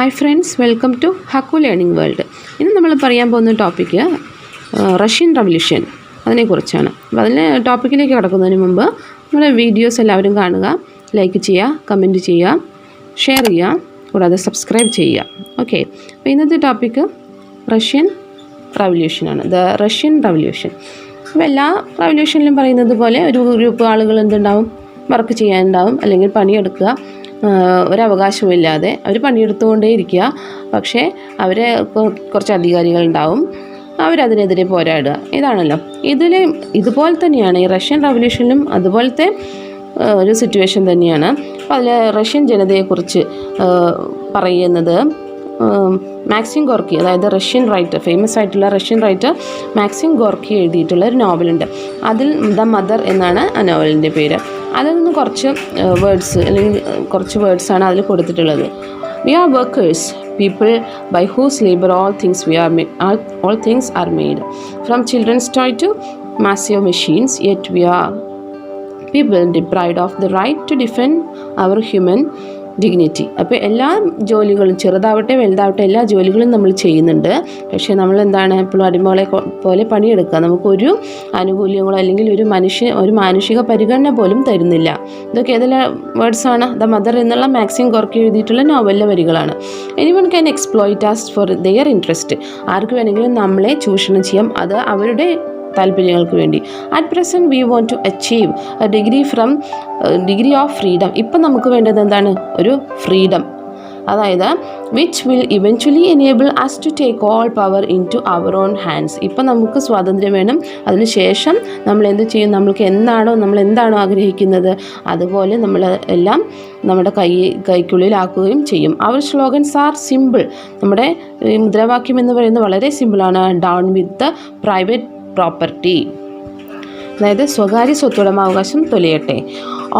Hi friends, welcome to Hakku learning world. ഇന്ന് നമ്മൾ പറയാൻ പോകുന്ന ടോപ്പിക്ക് റഷ്യൻ റവല്യൂഷൻ അതിനെക്കുറിച്ചാണ്. അപ്പോൾ അതിന് ടോപ്പിക്കിലേക്ക് കടക്കുന്നതിന് മുമ്പ് നമ്മുടെ വീഡിയോസ് എല്ലാവരും കാണുക, ലൈക്ക് ചെയ്യുക, കമൻറ്റ് ചെയ്യുക, ഷെയർ ചെയ്യുക, കൂടാതെ സബ്സ്ക്രൈബ് ചെയ്യുക. ഓക്കെ, അപ്പോൾ ഇന്നത്തെ ടോപ്പിക്ക് റഷ്യൻ റവല്യൂഷനാണ്, ദ റഷ്യൻ റവല്യൂഷൻ. അപ്പോൾ എല്ലാ റവല്യൂഷനിലും പറയുന്നത് പോലെ ഒരു ഗ്രൂപ്പ് ആളുകൾ എന്തുണ്ടാവും, വർക്ക് ചെയ്യാനുണ്ടാവും, അല്ലെങ്കിൽ പണിയെടുക്കുക, ഒരവകാശമില്ലാതെ അവർ പണിയെടുത്തുകൊണ്ടേ ഇരിക്കുക. പക്ഷേ അവരെ കുറച്ച് അധികാരികളുണ്ടാവും, അവരതിനെതിരെ പോരാടുക. ഇതാണല്ലോ ഇതുപോലെ തന്നെയാണ് ഈ റഷ്യൻ റവല്യൂഷനിലും അതുപോലത്തെ ഒരു സിറ്റുവേഷൻ തന്നെയാണ്. അപ്പോൾ അതിൽ റഷ്യൻ ജനതയെക്കുറിച്ച് പറയുന്നത് മാക്സിം ഗോർക്കി, അതായത് റഷ്യൻ റൈറ്റർ, ഫേമസ് ആയിട്ടുള്ള റഷ്യൻ റൈറ്റർ മാക്സിം ഗോർക്കി എഴുതിയിട്ടുള്ള ഒരു നോവലുണ്ട്. അതിൽ ദ മദർ എന്നാണ് ആ നോവലിൻ്റെ പേര്. അതിൽ നിന്ന് കുറച്ച് വേർഡ്സ് അല്ലെങ്കിൽ കുറച്ച് വേർഡ്സാണ് അതിൽ കൊടുത്തിട്ടുള്ളത്. We are workers, people by whose labor all things are made, from children's toy to massive machines, yet we are people deprived of the right to defend our human dignity. അപ്പോൾ എല്ലാ ജോലികളും ചെറുതാവട്ടെ വലുതാവട്ടെ എല്ലാ ജോലികളും നമ്മൾ ചെയ്യുന്നുണ്ട്. പക്ഷേ നമ്മൾ എന്താണ് എപ്പോഴും അടിമകളെ പോലെ പണിയെടുക്കുക. നമുക്കൊരു ആനുകൂല്യങ്ങളോ അല്ലെങ്കിൽ ഒരു മാനുഷിക പരിഗണന പോലും തരുന്നില്ല. ഇതൊക്കെ ഏതെല്ലാം വേർഡ്സാണ്? ദ മദർ എന്നുള്ള മാക്സിം ഗോർക്കി എഴുതിയിട്ടുള്ള നോവലിലെ വരികളാണ്. Anyone can exploit us for their interest. ആർക്ക് വേണമെങ്കിലും നമ്മളെ ചൂഷണം ചെയ്യാം, അത് അവരുടെ താല്പര്യങ്ങൾക്ക് വേണ്ടി. At present we want to achieve a degree of freedom. ഇപ്പം നമുക്ക് വേണ്ടത് എന്താണ്? ഒരു ഫ്രീഡം, അതായത് which will eventually enable us to take all power into our own hands. ഇപ്പം നമുക്ക് സ്വാതന്ത്ര്യം വേണം, അതിനുശേഷം നമ്മൾ എന്ത് ചെയ്യും? നമ്മൾ എന്താണോ ആഗ്രഹിക്കുന്നത് അതുപോലെ നമ്മൾ എല്ലാം നമ്മുടെ കൈക്കുള്ളിലാക്കുകയും ചെയ്യും. അവർ സ്ലോഗൻസ് ആർ സിമ്പിൾ. നമ്മുടെ മുദ്രാവാക്യം എന്ന് പറയുന്നത് വളരെ സിമ്പിളാണ്. Down with the private property, അതായത് സ്വകാര്യ സ്വത്തുടമാവകാശം തൊലയട്ടെ.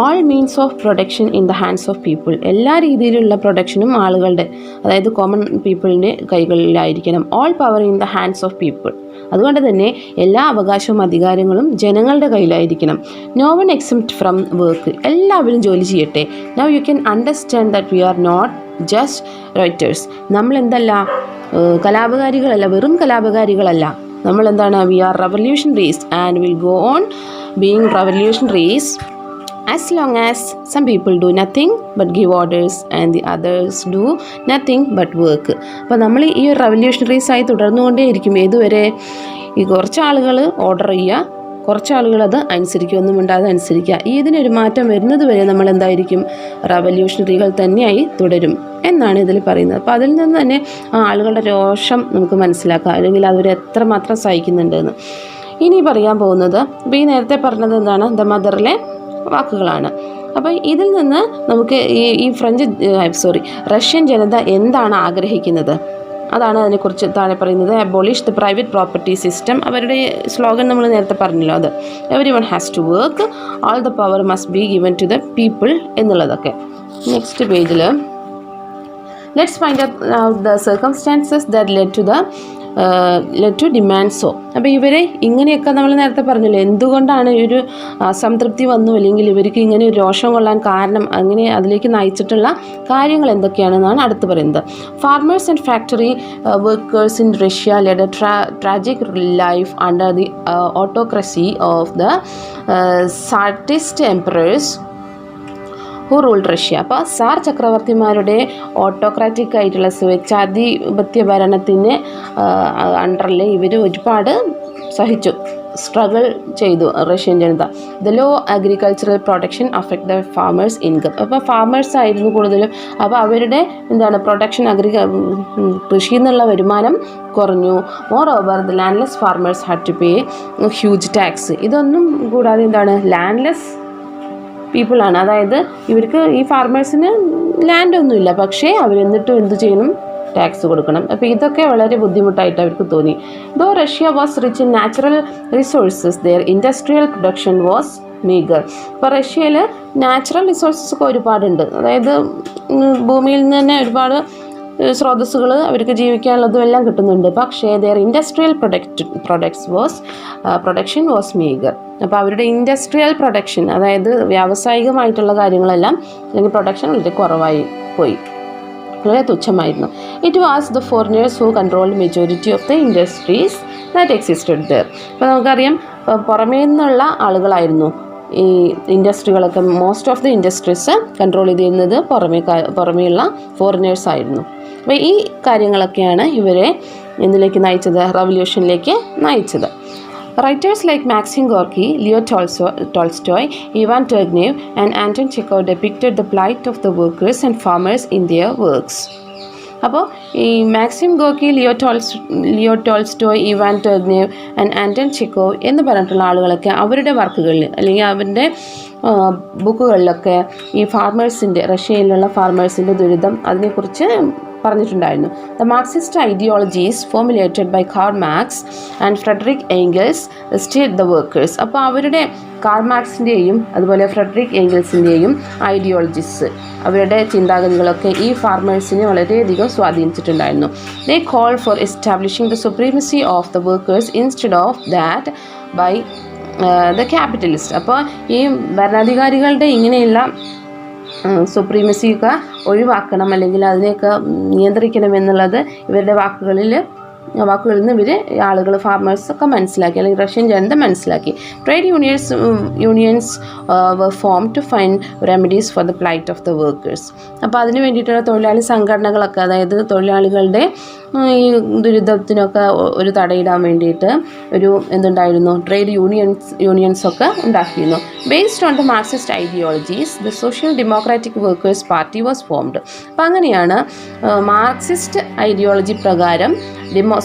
All means of production in the hands of people. എല്ലാ രീതിയിലുള്ള പ്രൊഡക്ഷനും ആളുകളുടെ, അതായത് കോമൺ പീപ്പിളിൻ്റെ കൈകളിലായിരിക്കണം. All power in the hands of people. അതുകൊണ്ട് തന്നെ എല്ലാ അവകാശവും അധികാരങ്ങളും ജനങ്ങളുടെ കയ്യിലായിരിക്കണം. No one except from work. എല്ലാവരും ജോലി ചെയ്യട്ടെ. Now you can understand that we are not just writers. നമ്മളെന്തല്ല കലാപകാരികളല്ല, വെറും കലാപകാരികളല്ല. നമ്മളെന്താണ്? We are revolutionaries and will go on being revolutionaries as long as some people do nothing but give orders and the others do nothing but work. അപ്പോൾ നമ്മൾ ഈ revolutionaries ആയി തുടർന്നുകൊണ്ടേയിരിക്കും. ഏതുവരെ? ഈ കുറച്ച് ആളുകൾ ഓർഡർ ചെയ്യുക, കുറച്ച് ആളുകൾ അത് അനുസരിക്കുക, ഒന്നും മിണ്ടാതെ അനുസരിക്കുക. ഇതിനൊരു മാറ്റം വരുന്നത് വരെ നമ്മൾ എന്തായിരിക്കും? റവല്യൂഷണറികൾ തന്നെയായി തുടരും എന്നാണ് ഇതിൽ പറയുന്നത്. അപ്പോൾ അതിൽ നിന്ന് തന്നെ ആ ആളുകളുടെ രോഷം നമുക്ക് മനസ്സിലാക്കാം, അല്ലെങ്കിൽ അവർ എത്രമാത്രം സഹിക്കുന്നുണ്ടെന്ന്. ഇനി പറയാൻ പോകുന്നത്, അപ്പോൾ ഈ നേരത്തെ പറഞ്ഞത് എന്താണ്? ദ മദറിലെ വാക്കുകളാണ്. അപ്പോൾ ഇതിൽ നിന്ന് നമുക്ക് റഷ്യൻ ജനത എന്താണ് ആഗ്രഹിക്കുന്നത് അതാണ് അതിനെക്കുറിച്ച് താഴെ പറയുന്നത്. Abolish the private property system. അവരുടെ സ്ലോഗൻ നമ്മൾ നേരത്തെ പറഞ്ഞല്ലോ, അത് every one has to work, all the power must be given to the people എന്നുള്ളതൊക്കെ. നെക്സ്റ്റ് പേജിൽ let's find out the circumstances that led to demand so. അപ്പോൾ ഇവരെ ഇങ്ങനെയൊക്കെ നമ്മൾ നേരത്തെ പറഞ്ഞല്ലോ, എന്തുകൊണ്ടാണ് ഈ ഒരു അസംതൃപ്തി വന്നു, അല്ലെങ്കിൽ ഇവർക്ക് ഇങ്ങനെ ഒരു രോഷം കൊള്ളാൻ കാരണം, അങ്ങനെ അതിലേക്ക് നയിച്ചിട്ടുള്ള കാര്യങ്ങൾ എന്തൊക്കെയാണെന്നാണ് അടുത്ത് പറയുന്നത്. Farmers and factory workers in Russia led a tragic life under the autocracy of the tsarist emperors who ruled Russia. അപ്പോൾ സാർ ചക്രവർത്തിമാരുടെ ഓട്ടോക്രാറ്റിക് ആയിട്ടുള്ള സ്വേച്ഛാധിപത്യ ഭരണത്തിന് അണ്ടറിൽ ഇവർ ഒരുപാട് സഹിച്ചു, സ്ട്രഗിൾ ചെയ്തു റഷ്യൻ ജനത. The low agricultural production affect the farmers income. അപ്പോൾ ഫാമേഴ്സ് ആയിരുന്നു കൂടുതലും. അപ്പോൾ അവരുടെ പ്രൊഡക്ഷൻ കൃഷിയിൽ നിന്നുള്ള വരുമാനം കുറഞ്ഞു. Moreover the landless farmers had to pay huge tax. ഇതൊന്നും കൂടാതെ ലാൻഡ്ലെസ് പീപ്പിളാണ്, അതായത് ഇവർക്ക് ഈ ഫാർമേഴ്സിന് ലാൻഡൊന്നുമില്ല, പക്ഷേ അവരെന്നിട്ടും എന്ത് ചെയ്യണം? ടാക്സ് കൊടുക്കണം. അപ്പോൾ ഇതൊക്കെ വളരെ ബുദ്ധിമുട്ടായിട്ട് അവർക്ക് തോന്നി. Though Russia was rich in natural resources, their industrial production was meagre. ഇപ്പോൾ റഷ്യയിൽ നാച്ചുറൽ റിസോഴ്സസ് ഒക്കെ ഒരുപാടുണ്ട്, അതായത് ഭൂമിയിൽ നിന്ന് തന്നെ ഒരുപാട് സ്രോതസ്സുകൾ അവർക്ക് ജീവിക്കാനുള്ളതും എല്ലാം കിട്ടുന്നുണ്ട്. പക്ഷേ their industrial production was meagre. അപ്പോൾ അവരുടെ ഇൻഡസ്ട്രിയൽ പ്രൊഡക്ഷൻ, അതായത് വ്യാവസായികമായിട്ടുള്ള കാര്യങ്ങളെല്ലാം അല്ലെങ്കിൽ പ്രൊഡക്ഷൻ വളരെ കുറവായി പോയി. വളരെ തുച്ഛമായിരുന്നു. It was the foreigners who controlled majority of the industries that existed there. അപ്പോൾ നമുക്കറിയാം പുറമേ നിന്നുള്ള ആളുകളായിരുന്നു ഈ ഇൻഡസ്ട്രികളൊക്കെ, most of the industries control ചെയ്തിരുന്നത് പുറമേയുള്ള ഫോറിനേഴ്സ് ആയിരുന്നു. അപ്പോൾ ഈ കാര്യങ്ങളൊക്കെയാണ് ഇവരെ എന്തിലേക്ക് നയിച്ചത്, റവല്യൂഷനിലേക്ക് നയിച്ചത്. Writers like Maxim Gorky, Leo Tolstoy, Ivan Turgenev, and Anton Chekhov depicted the plight of the workers and farmers in their works. അപ്പോൾ ഈ Maxim Gorky, Leo Tolstoy, Ivan Turgenev and Anton Chekhov എന്ന് പറഞ്ഞിട്ടുള്ള ആളുകളൊക്കെ അവരുടെ വർക്കുകളിൽ അല്ലെങ്കിൽ അവരുടെ ബുക്കുകളിലൊക്കെ ഈ ഫാർമേഴ്സിൻ്റെ, റഷ്യയിലുള്ള ഫാർമേഴ്സിൻ്റെ ദുരിതം അതിനെക്കുറിച്ച് പറഞ്ഞിട്ടുണ്ടായിരുന്നു. The Marxist ideologies formulated by Karl Marx and Friedrich Engels state the workers. അപ്പോൾ അവരുടെ കാൾ മാർക്സിൻ്റെയും അതുപോലെ ഫ്രെഡറിക് എംഗൽസിൻ്റെയും ഐഡിയോളജീസ്, അവരുടെ ചിന്താഗതികളൊക്കെ ഈ ഫാർമേഴ്സിനെ വളരെയധികം സ്വാധീനിച്ചിട്ടുണ്ടായിരുന്നു. They call for establishing the supremacy of the workers instead of that by the capitalist. അപ്പോൾ ഈ ഭരണാധികാരികളുടെ ഇങ്ങനെയുള്ള സുപ്രീമസിയൊക്കെ ഒഴിവാക്കണം, അല്ലെങ്കിൽ അതിനെയൊക്കെ നിയന്ത്രിക്കണം എന്നുള്ളത് ഇവരുടെ വാക്കുകളിൽ നിന്ന് ഇവർ ആളുകൾ, ഫാർമേഴ്സൊക്കെ മനസ്സിലാക്കി, അല്ലെങ്കിൽ റഷ്യൻ ജനത മനസ്സിലാക്കി. Trade unions were form to find remedies for the plight of the workers. അപ്പോൾ അതിന് വേണ്ടിയിട്ടുള്ള തൊഴിലാളി സംഘടനകളൊക്കെ, അതായത് തൊഴിലാളികളുടെ ഈ ദുരിതത്തിനൊക്കെ ഒരു തടയിടാൻ വേണ്ടിയിട്ട് എന്തുണ്ടായിരുന്നു, ട്രേഡ് യൂണിയൻസൊക്കെ ഉണ്ടാക്കിയിരുന്നു. Based on the Marxist ideologies the Social Democratic Workers Party was formed. അപ്പോൾ അങ്ങനെയാണ് മാർക്സിസ്റ്റ് ഐഡിയോളജി പ്രകാരം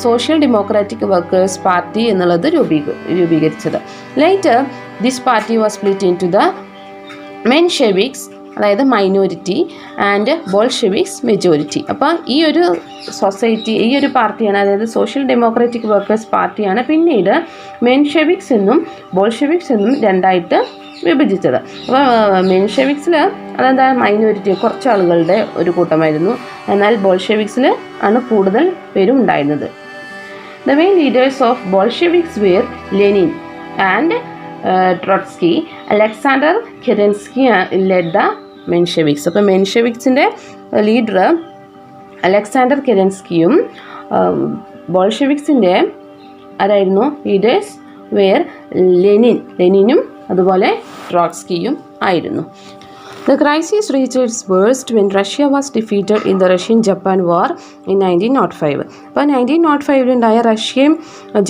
സോഷ്യൽ ഡെമോക്രാറ്റിക് വർക്കേഴ്സ് പാർട്ടി എന്നുള്ളത് രൂപീകരിച്ചത്. Later this party was split in to the Mensheviks, അതായത് മൈനോറിറ്റി, ആൻഡ് ബോൾഷെവിക്സ് മെജോറിറ്റി. അപ്പോൾ ഈ ഒരു society, ഈ ഒരു പാർട്ടിയാണ്, അതായത് സോഷ്യൽ ഡെമോക്രാറ്റിക് വർക്കേഴ്സ് പാർട്ടിയാണ് പിന്നീട് മെൻഷെവിക്സ് എന്നും ബോൾഷെവിക്സ് എന്നും രണ്ടായിട്ട് വിഭജിച്ചത്. അപ്പോൾ മെൻഷെവിക്സിൽ അതെന്താ, മൈനോറിറ്റി, കുറച്ച് ആളുകളുടെ ഒരു കൂട്ടമായിരുന്നു. എന്നാൽ ബോൾഷെവിക്സിൽ ആണ് കൂടുതൽ പേരും ഉണ്ടായിരുന്നത്. The main leaders of Bolsheviks were Lenin and Trotsky. Alexander Kerensky led the Mensheviks. അപ്പോൾ മെൻഷെവിക്സിൻ്റെ ലീഡർ അലക്സാണ്ടർ കെരൻസ്കിയും ബോൾഷെവിക്സിൻ്റെ ആരായിരുന്നു ലീഡേഴ്സ് വേർ ലെനിനും അതുപോലെ ട്രോട്സ്കിയും ആയിരുന്നു. The crisis reached its worst when Russia was defeated in the Russian-Japan War in 1905. അപ്പോൾ 1905 ഉണ്ടായ റഷ്യയും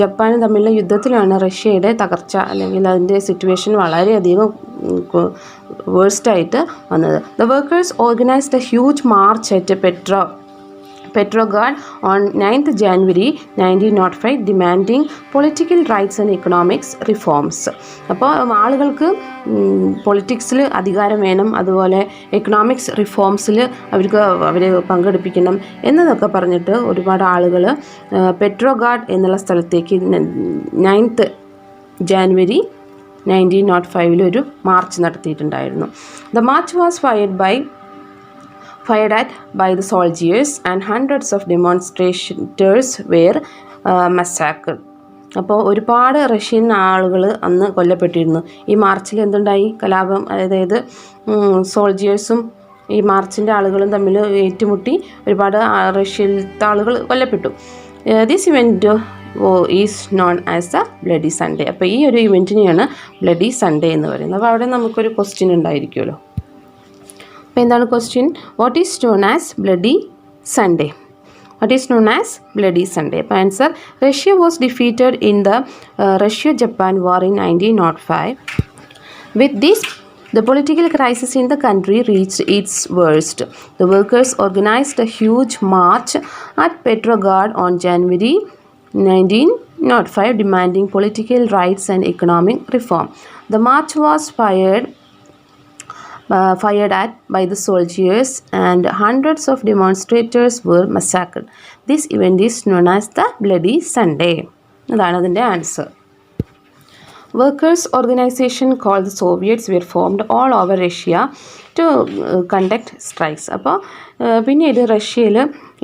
ജപ്പാനും തമ്മിലുള്ള യുദ്ധത്തിലാണ് റഷ്യയുടെ തകർച്ച, അല്ലെങ്കിൽ അതിൻ്റെ സിറ്റുവേഷൻ വളരെയധികം വേഴ്സ്റ്റായിട്ട് വന്നത്. The workers organized a huge march at Petrograd on 9th January 1905 demanding political rights and economics reforms. അപ്പോൾ ആളുകൾക്ക് പൊളിറ്റിക്സിൽ അധികാരം വേണം, അതുപോലെ എക്കണോമിക്സ് റിഫോംസിൽ അവരെ പങ്കെടുപ്പിക്കണം എന്നതൊക്കെ പറഞ്ഞിട്ട് ഒരുപാട് ആളുകൾ പെട്രോഗാഡ് എന്നുള്ള സ്ഥലത്തേക്ക് 9th January 1905 ഒരു March നടത്തിയിട്ടുണ്ടായിരുന്നു. The march was fired at by the soldiers and hundreds of demonstrators were massacred. അപ്പോൾ ഒരുപാട് റഷ്യൻ ആളുകൾ അന്ന് കൊല്ലപ്പെട്ടിരുന്നു. ഈ മാർച്ചിൽ എന്തുണ്ടായി, കലാപം, അതായത് സോൾജിയേഴ്സും ഈ മാർച്ചിൻ്റെ ആളുകളും തമ്മിൽ ഏറ്റുമുട്ടി ഒരുപാട് റഷ്യയിലത്തെ ആളുകൾ കൊല്ലപ്പെട്ടു. This event is known as the bloody Sunday. അപ്പോൾ ഈ ഒരു ഇവൻറ്റിനെയാണ് ബ്ലഡി സൺഡേ എന്ന് പറയുന്നത്. അപ്പോൾ അവിടെ നമുക്കൊരു ക്വസ്റ്റ്യൻ ഉണ്ടായിരിക്കുമല്ലോ. അപ്പോൾ എന്താണ് question? What is known as bloody Sunday? What is known as Bloody Sunday? Answer: Russia was defeated in the Russia-Japan War in 1905. With this, the political crisis in the country reached its worst. The workers organized a huge march at Petrograd on January 1905, demanding political rights and economic reform. The march was fired at by the soldiers and hundreds of demonstrators were massacred. This event is known as the Bloody Sunday. അതാണ് അതിൻ്റെ answer. Workers' organization called the Soviets were formed all over Russia to conduct strikes. അപ്പോൾ പിന്നീട് റഷ്യയിൽ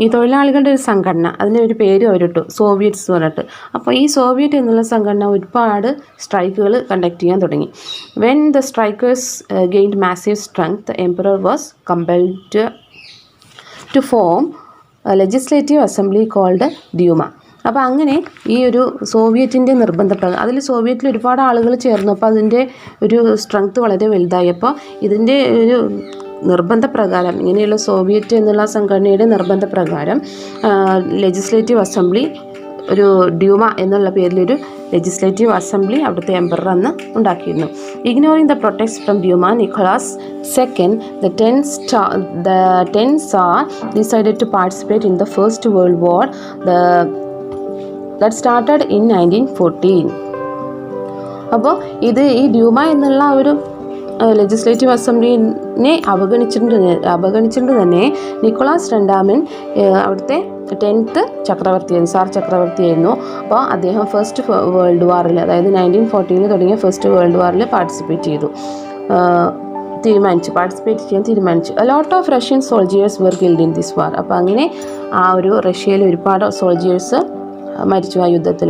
ഈ തൊഴിലാളികളുടെ ഒരു സംഘടന, അതിൻ്റെ ഒരു പേര് അവരിട്ടു, സോവിയറ്റ്സ് പറഞ്ഞിട്ട്. അപ്പോൾ ഈ സോവിയറ്റ് എന്നുള്ള സംഘടന ഒരുപാട് സ്ട്രൈക്കുകൾ കണ്ടക്ട് ചെയ്യാൻ തുടങ്ങി. When the strikers gained massive strength, the emperor was compelled to form a legislative assembly called Duma. അപ്പോൾ അങ്ങനെ ഈ ഒരു സോവിയറ്റിൻ്റെ നിർബന്ധപ്രകാരം, അതിൽ സോവിയറ്റിൽ ഒരുപാട് ആളുകൾ ചേർന്നു. അപ്പോൾ അതിൻ്റെ ഒരു സ്ട്രെങ്ത് വളരെ വലുതായി. അപ്പോൾ ഇതിൻ്റെ ഒരു നിർബന്ധപ്രകാരം, ഇങ്ങനെയുള്ള സോവിയറ്റ് എന്നുള്ള സംഘടനയുടെ നിർബന്ധപ്രകാരം ലെജിസ്ലേറ്റീവ് അസംബ്ലി, ഒരു ഡ്യൂമ എന്നുള്ള പേരിലൊരു ലെജിസ്ലേറ്റീവ് അസംബ്ലി അവിടുത്തെ എംപറർ അന്ന് ഉണ്ടാക്കിയിരുന്നു. Ignoring the protest from Duma, Nicholas second the 10 Tsar decided to participate in the First World War that started in 1914. അപ്പോൾ ഈ ഡ്യൂമ എന്നുള്ള ഒരു ലെജിസ്ലേറ്റീവ് അസംബ്ലിനെ അവഗണിച്ചിട്ട് തന്നെ നിക്കോളാസ് രണ്ടാമൻ അവിടുത്തെ 10th സാർ ചക്രവർത്തിയായിരുന്നു. അപ്പോൾ അദ്ദേഹം ഫസ്റ്റ് വേൾഡ് വാറിൽ, അതായത് 1914 തുടങ്ങിയ ഫസ്റ്റ് വേൾഡ് വാറിൽ പാർട്ടിസിപ്പേറ്റ് ചെയ്യാൻ തീരുമാനിച്ചു. A lot of Russian soldiers were killed in this war. അപ്പോൾ അങ്ങനെ ആ ഒരു റഷ്യയിൽ ഒരുപാട് സോൾജിയേഴ്സ് മരിച്ചു ആ യുദ്ധത്തിൽ.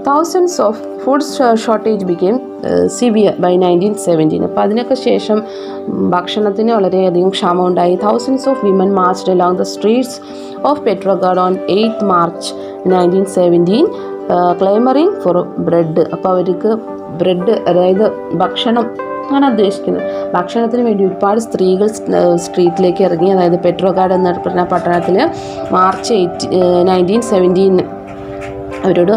Thousands of food shortage became severe by 1917. അപ്പോൾ അതിനൊക്കെ ശേഷം ഭക്ഷണത്തിന് വളരെയധികം ക്ഷാമം ഉണ്ടായി. Thousands of women marched along the streets of Petrograd on 8th March 1917 clamoring for bread. അപ്പോൾ അവർക്ക് ബ്രെഡ്, അതായത് ഭക്ഷണം ആണ് ഉദ്ദേശിക്കുന്നത്. ഭക്ഷണത്തിന് വേണ്ടി ഒരുപാട് സ്ത്രീകൾ സ്ട്രീറ്റിലേക്ക് ഇറങ്ങി. അതായത് പെട്രോഗാഡ് എന്ന പട്ടണത്തിൽ മാർച്ച് 1917 അവരോട്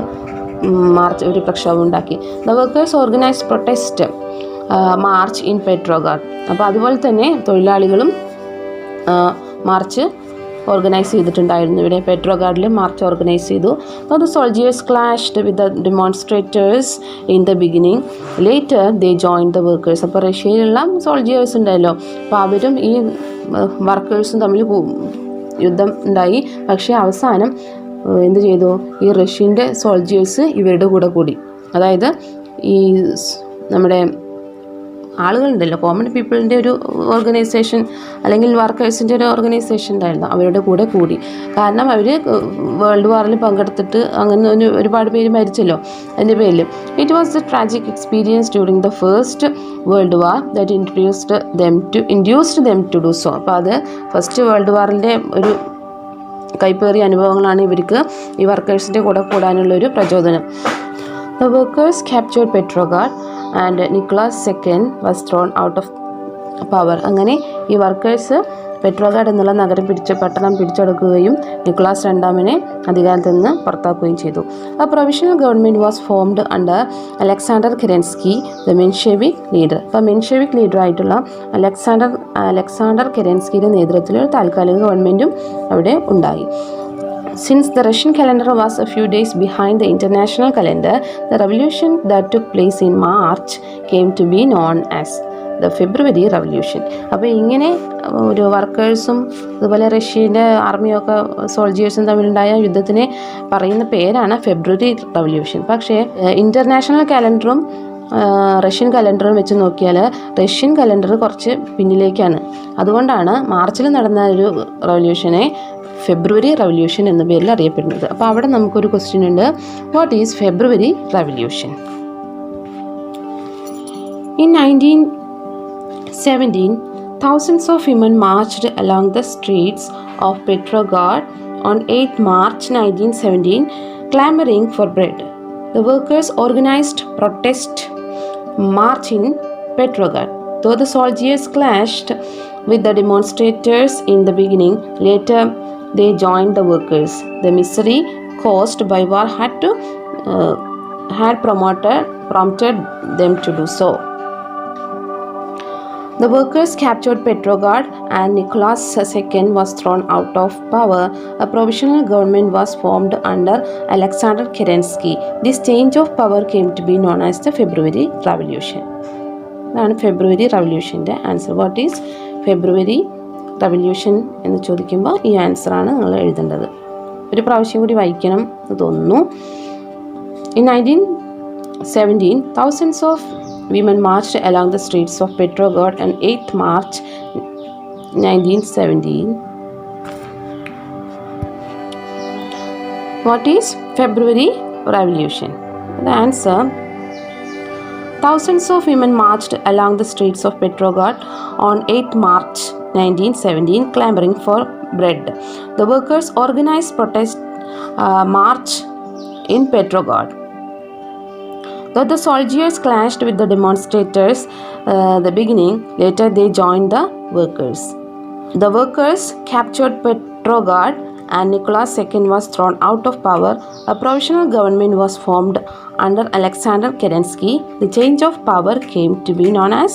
ഒരു പ്രക്ഷോഭം ഉണ്ടാക്കി. The workers organised protest March in Petrograd. അപ്പോൾ അതുപോലെ തന്നെ തൊഴിലാളികളും മാർച്ച് ഓർഗനൈസ് ചെയ്തിട്ടുണ്ടായിരുന്നു. ഇവിടെ പെട്രോഗാഡിൽ മാർച്ച് ഓർഗനൈസ് ചെയ്തു. അപ്പോൾ the soldiers clashed with the demonstrators in the beginning, later they join the workers. അപ്പോൾ റഷ്യയിലുള്ള സോൾജിയേഴ്സ് ഉണ്ടല്ലോ, അപ്പോൾ അവരും ഈ വർക്കേഴ്സും തമ്മിൽ യുദ്ധം ഉണ്ടായി. പക്ഷേ അവസാനം എന്ത് ചെയ്തു, ഈ റഷ്യൻ്റെ സോൾജിയേഴ്സ് ഇവരുടെ കൂടെ കൂടി. അതായത് ഈ നമ്മുടെ ആളുകളുണ്ടല്ലോ, കോമൺ പീപ്പിളിൻ്റെ ഒരു ഓർഗനൈസേഷൻ അല്ലെങ്കിൽ വർക്കേഴ്സിൻ്റെ ഒരു ഓർഗനൈസേഷൻ ഉണ്ടായിരുന്നു, അവരുടെ കൂടെ കൂടി. കാരണം അവർ വേൾഡ് വാറിൽ പങ്കെടുത്തിട്ട് അങ്ങനെ ഒരുപാട് പേര് മരിച്ചല്ലോ അതിൻ്റെ പേരിൽ. It was the tragic experience during the first world war that induced them to do so. അപ്പോൾ അത് ഫസ്റ്റ് വേൾഡ് വാറിൻ്റെ ഒരു കൈപ്പേറിയ അനുഭവങ്ങളാണ് ഇവർക്ക് ഈ വർക്കേഴ്സിൻ്റെ കൂടെ കൂടാനുള്ളൊരു പ്രചോദനം. The workers captured Petrograd and Nicholas II was thrown out of power. അങ്ങനെ ഈ വർക്കേഴ്സ് പെട്രോഗാഡ് എന്നുള്ള പട്ടണം പിടിച്ചെടുക്കുകയും നിക്കോളാസ് രണ്ടാമനെ അധികാരത്തിൽ നിന്ന് പുറത്താക്കുകയും ചെയ്തു. A provisional government was formed under Alexander Kerensky, the Menshevik leader. അപ്പോൾ മെൻഷെവിക് ലീഡറായിട്ടുള്ള അലക്സാണ്ടർ കെരൻസ്കിയുടെ നേതൃത്വത്തിൽ ഒരു താൽക്കാലിക ഗവൺമെൻറ്റും അവിടെ ഉണ്ടായി. Since the Russian calendar was a few days behind the international calendar, the revolution that took place in March came to be known as the February Revolution. അപ്പോൾ ഇങ്ങനെ ഒരു വർക്കേഴ്സും അതുപോലെ റഷ്യൻ്റെ ആർമിയൊക്കെ സോൾജിയേഴ്സും തമ്മിലുണ്ടായ യുദ്ധത്തിനെ പറയുന്ന പേരാണ് ഫെബ്രുവരി റവല്യൂഷൻ. പക്ഷേ ഇൻ്റർനാഷണൽ കലണ്ടറും റഷ്യൻ കലണ്ടറും വെച്ച് നോക്കിയാൽ റഷ്യൻ കലണ്ടർ കുറച്ച് പിന്നിലേക്കാണ്. അതുകൊണ്ടാണ് മാർച്ചിൽ നടന്ന ഒരു റവല്യൂഷനെ ഫെബ്രുവരി റവല്യൂഷൻ എന്ന പേരിൽ അറിയപ്പെടുന്നത്. അപ്പോൾ അവിടെ നമുക്കൊരു ക്വസ്റ്റ്യൻ ഉണ്ട്, what is February revolution? In 1917, thousands of women marched along the streets of Petrograd on 8th March 1917, clamoring for bread. The workers organized protest march in Petrograd. Though the soldiers clashed with the demonstrators in the beginning, later they joined the workers. The misery caused by war had prompted them to do so. The workers captured Petrograd and Nicholas II was thrown out of power. A provisional government was formed under Alexander Kerensky. This change of power came to be known as the February Revolution. അതാണ് February റവല്യൂഷൻ്റെ answer. What is February revolution എന്ന് ചോദിക്കുമ്പോൾ ഈ ആൻസറാണ് നിങ്ങൾ എഴുതേണ്ടത്. ഒരു പ്രാവശ്യം കൂടി വായിക്കണം എന്ന് തോന്നുന്നു. In 1917, thousands of women marched along the streets of Petrograd on 8th March 1917. What is February Revolution? The answer: thousands of women marched along the streets of Petrograd on 8th March 1917, clamoring for bread. The workers organized protest march in Petrograd. Though the soldiers clashed with the demonstrators the beginning, later they joined the workers. The workers captured Petrograd and Nicholas II was thrown out of power. A provisional government was formed under Alexander Kerensky. The change of power came to be known as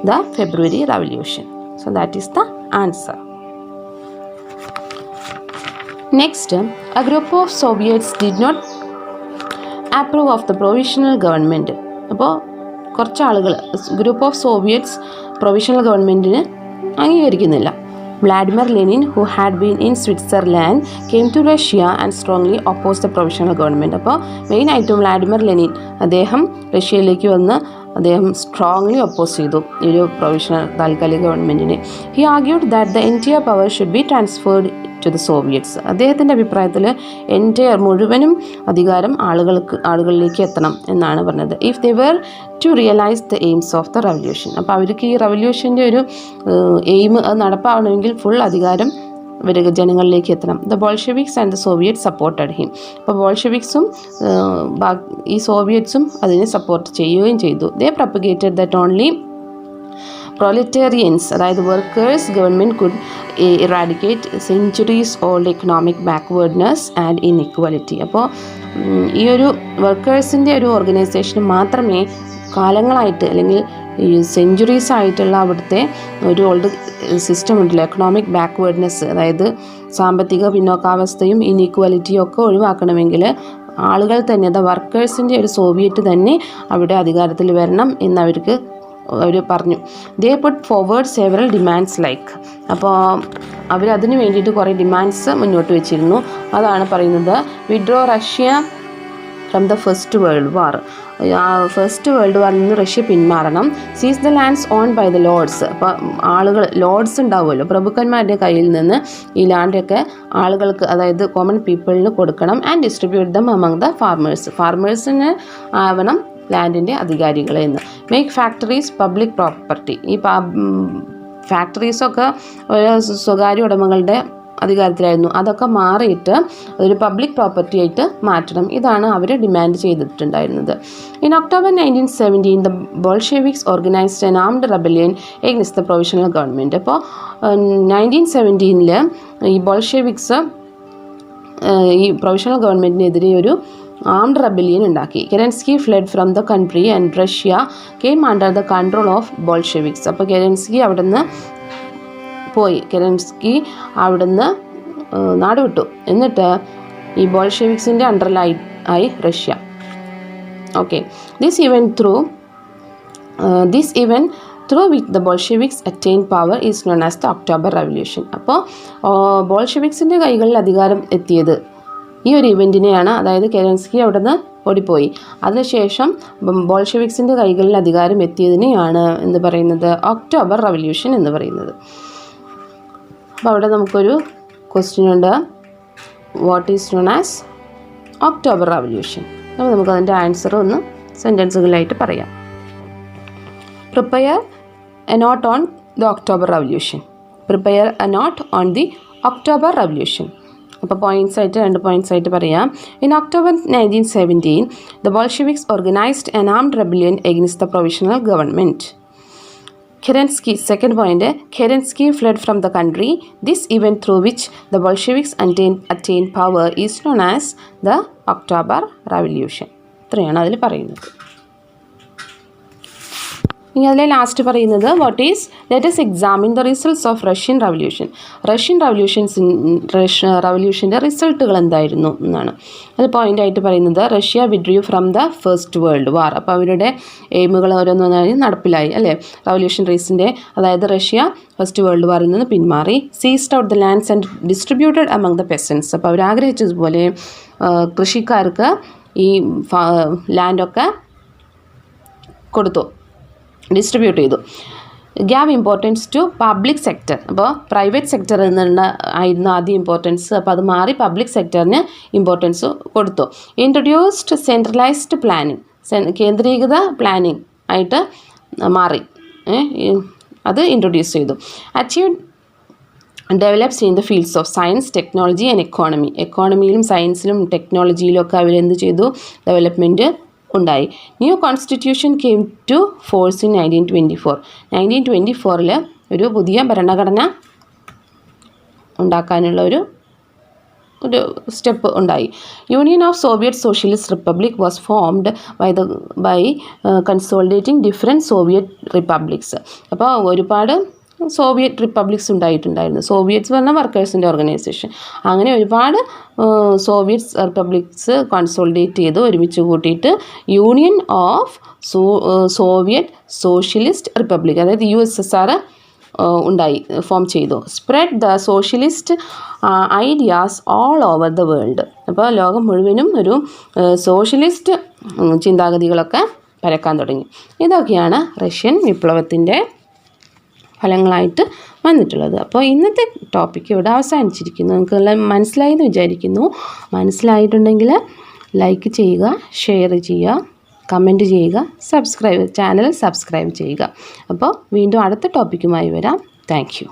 the February Revolution. So that is the answer. Next, a group of Soviets did not approve of the provisional government. അപ്പോൾ കുറച്ച് ആളുകൾ group of Soviets provisional ഗവൺമെൻറ്റിന് അംഗീകരിക്കുന്നില്ല. Vladimir Lenin, who had been in Switzerland, came to Russia and strongly opposed the provisional government. അപ്പോൾ മെയിനായിട്ടും Vladimir Lenin അദ്ദേഹം റഷ്യയിലേക്ക് വന്ന് അദ്ദേഹം സ്ട്രോങ്ലി ഒപ്പോസ് ചെയ്തു ഈ ഒരു പ്രൊവിഷണൽ താൽക്കാലിക ഗവൺമെൻറ്റിനെ. He argued that the entire power should be transferred to the soviets. അദ്ദേഹത്തിൻ്റെ അഭിപ്രായത്തിൽ മുഴുവനും അധികാരം ആളുകളിലേക്ക് എത്തണം എന്നാണ് പറഞ്ഞത്. If they were to realise the aims of the revolution. അപ്പോൾ അവർക്ക് ഈ റവല്യൂഷൻ്റെ ഒരു എയിം അത് നടപ്പാവണമെങ്കിൽ ഫുൾ അധികാരം ജനങ്ങളിലേക്ക് എത്തണം. The Bolsheviks and the Soviet supported him. അപ്പോൾ ബോൾഷെവിക്സും ഈ സോവിയറ്റ്സും അതിനെ സപ്പോർട്ട് ചെയ്യുകയും ചെയ്തു. ദേ പ്രൊപ്പഗേറ്റഡ് ദാറ്റ് ഓൺലി proletarians, അതായത് workers government could eradicate centuries old economic backwardness and inequality. അപ്പോൾ ഈ ഒരു വർക്കേഴ്സിൻ്റെ ഒരു ഓർഗനൈസേഷന് മാത്രമേ കാലങ്ങളായിട്ട് അല്ലെങ്കിൽ ഈ സെഞ്ച്വറീസ് ആയിട്ടുള്ള അവിടുത്തെ ഒരു ഓൾഡ് സിസ്റ്റം ഉണ്ടല്ലോ എക്കണോമിക് ബാക്ക്വേർഡ്നെസ്, അതായത് സാമ്പത്തിക പിന്നോക്കാവസ്ഥയും ഇൻഇക്വാലിറ്റിയും ഒക്കെ ഒഴിവാക്കണമെങ്കിൽ ആളുകൾ തന്നെ വർക്കേഴ്സിൻ്റെ ഒരു സോവിയറ്റ് തന്നെ അവിടെ അധികാരത്തിൽ വരണം എന്നവർക്ക് അവർ പറഞ്ഞു. They put forward several demands like. അപ്പോൾ അവരതിന് വേണ്ടിയിട്ട് കുറേ ഡിമാൻഡ്സ് മുന്നോട്ട് വെച്ചിരുന്നു. അതാണ് പറയുന്നത് withdraw Russia from the first world war. First world വാറിൽ നിന്ന് റഷ്യ പിന്മാറണം. Seize the lands own by the lords. അപ്പോൾ ആളുകൾ ലോർഡ്സ് ഉണ്ടാവുമല്ലോ, പ്രഭുക്കന്മാരുടെ കയ്യിൽ നിന്ന് ഈ ലാൻഡൊക്കെ ആളുകൾക്ക് അതായത് കോമൺ പീപ്പിളിന് കൊടുക്കണം. And distribute them among the ഫാർമേഴ്സിന് ആവണം ലാൻഡിൻ്റെ അധികാരികളെ എന്ന്. Make factories public property. ഈ ഫാക്ടറീസൊക്കെ സ്വകാര്യ ഉടമകളുടെ അധികാരത്തിലായിരുന്നു, അതൊക്കെ മാറിയിട്ട് ഒരു പബ്ലിക് പ്രോപ്പർട്ടി ആയിട്ട് മാറ്റണം. ഇതാണ് അവർ ഡിമാൻഡ് ചെയ്തിട്ടുണ്ടായിരുന്നത്. In October 1917 the Bolsheviks organised an armed rebellion against the provisional government. അപ്പോൾ 1917 ഈ ബോൾഷെവിക്സ് ഈ പ്രൊവിഷണൽ ഗവൺമെൻറ്റിനെതിരെ ഒരു ആംഡ് റെബല്യൻ ഉണ്ടാക്കി. Kerensky fled from the country and Russia came under the control of Bolsheviks. അപ്പോൾ കെരൻസ്കി അവിടുന്ന് പോയി, കെരൻസ്കി അവിടുന്ന് നാട് വിട്ടു. എന്നിട്ട് ഈ ബോൾഷെവിക്സിൻ്റെ അണ്ടറിലായി Russia. Okay, this event through which the Bolsheviks attain power is known as the October revolution. അപ്പോൾ ബോൾഷെവിക്സിൻ്റെ കൈകളിൽ അധികാരം എത്തിയത് ഈ ഒരു ഇവൻറ്റിനെയാണ്, അതായത് കെരൻസ്കി അവിടെ നിന്ന് ഓടിപ്പോയി. അതിനുശേഷം ബോൾഷെവിക്സിൻ്റെ കൈകളിൽ അധികാരം എത്തിയതിനെയാണ് എന്ന് പറയുന്നത് ഒക്ടോബർ റവല്യൂഷൻ എന്ന് പറയുന്നത്. അപ്പോൾ അവിടെ നമുക്കൊരു ക്വസ്റ്റ്യൻ ഉണ്ട്, what is known as October revolution. അപ്പോൾ നമുക്കതിൻ്റെ ആൻസർ ഒന്ന് സെൻറ്റൻസുകളായിട്ട് പറയാം. Prepare a note on the October revolution. Prepare a note on the October revolution. അപ്പോൾ രണ്ട് പോയിൻറ്റ്സ് ആയിട്ട് പറയാം. In October 1917 the Bolsheviks organised an armed rebellion against the provisional government. Kerensky, second point, Kerensky fled from the country. This event through which the Bolsheviks attained power is known as the October Revolution. ഇത്രയാണ് അതിൽ പറയുന്നത്. ഇനി അതിലെ last പറയുന്നത് what is let us examine the results of Russian റവല്യൂഷൻ്റെ റിസൾട്ടുകൾ എന്തായിരുന്നു എന്നാണ്. അത് പോയിൻ്റായിട്ട് പറയുന്നത് Russia withdrew from the first world war. അപ്പോൾ അവരുടെ എയിമുകൾ ഓരോന്നൊന്നായി നടപ്പിലായി അല്ലേ. റവല്യൂഷണറീസിൻ്റെ അതായത് റഷ്യ ഫസ്റ്റ് വേൾഡ് വാറിൽ നിന്ന് പിന്മാറി. Seized out the lands and distributed among the peasants. അപ്പോൾ അവർ ആഗ്രഹിച്ചതുപോലെ കൃഷിക്കാർക്ക് ഈ ലാൻഡൊക്കെ കൊടുത്തു, ഡിസ്ട്രിബ്യൂട്ട് ചെയ്തു. Gave importance to public sector. അപ്പോൾ പ്രൈവറ്റ് സെക്ടറിൽ നിന്ന് ആയിരുന്നു ആദ്യം ഇമ്പോർട്ടൻസ്, അപ്പോൾ അത് മാറി പബ്ലിക് സെക്ടറിന് ഇമ്പോർട്ടൻസ് കൊടുത്തു. ഇൻട്രൊഡ്യൂസ്ഡ് സെൻട്രലൈസ്ഡ് പ്ലാനിങ്, കേന്ദ്രീകൃത പ്ലാനിങ് ആയിട്ട് മാറി, അത് ഇൻട്രൊഡ്യൂസ് ചെയ്തു. Develops in the fields of science, technology and economy. എക്കോണമിയിലും സയൻസിലും ടെക്നോളജിയിലും ഒക്കെ അവരെന്ത് ചെയ്തു? ഡെവലപ്മെൻറ്റ് ഉണ്ടായി. New constitution came to force in 1924. 1924 ഒരു പുതിയ ഭരണഘടന ഉണ്ടാക്കാനുള്ള ഒരു സ്റ്റെപ്പ് ഉണ്ടായി. Union of Soviet Socialist Republic was formed by consolidating different Soviet republics. അപ്പോൾ ഒരുപാട് സോവിയറ്റ് റിപ്പബ്ലിക്സ് ഉണ്ടായിട്ടുണ്ടായിരുന്നു. സോവിയറ്റ്സ് പറഞ്ഞാൽ വർക്കേഴ്സിൻ്റെ ഓർഗനൈസേഷൻ. അങ്ങനെ ഒരുപാട് സോവിയറ്റ് റിപ്പബ്ലിക്സ് കൺസോളിഡേറ്റ് ചെയ്ത് ഒരുമിച്ച് കൂട്ടിയിട്ട് union of Soviet Socialist republic, അതായത് USSR ഉണ്ടായി, ഫോം ചെയ്തു. Spread the socialist ideas all over the world. അപ്പോൾ ലോകം മുഴുവനും ഒരു സോഷ്യലിസ്റ്റ് ചിന്താഗതികളൊക്കെ പരക്കാൻ തുടങ്ങി. ഇതൊക്കെയാണ് റഷ്യൻ വിപ്ലവത്തിൻ്റെ ഫലങ്ങളായിട്ട് വന്നിട്ടുള്ളത്. അപ്പോൾ ഇന്നത്തെ ടോപ്പിക്ക് ഇവിടെ അവസാനിച്ചിരിക്കുന്നു. നിങ്ങൾക്കെല്ലാം മനസ്സിലായെന്ന് വിചാരിക്കുന്നു. മനസ്സിലായിട്ടുണ്ടെങ്കിൽ ലൈക്ക് ചെയ്യുക, ഷെയർ ചെയ്യുക, കമൻറ്റ് ചെയ്യുക, ചാനൽ സബ്സ്ക്രൈബ് ചെയ്യുക. അപ്പോൾ വീണ്ടും അടുത്ത ടോപ്പിക്കുമായി വരാം. Thank you.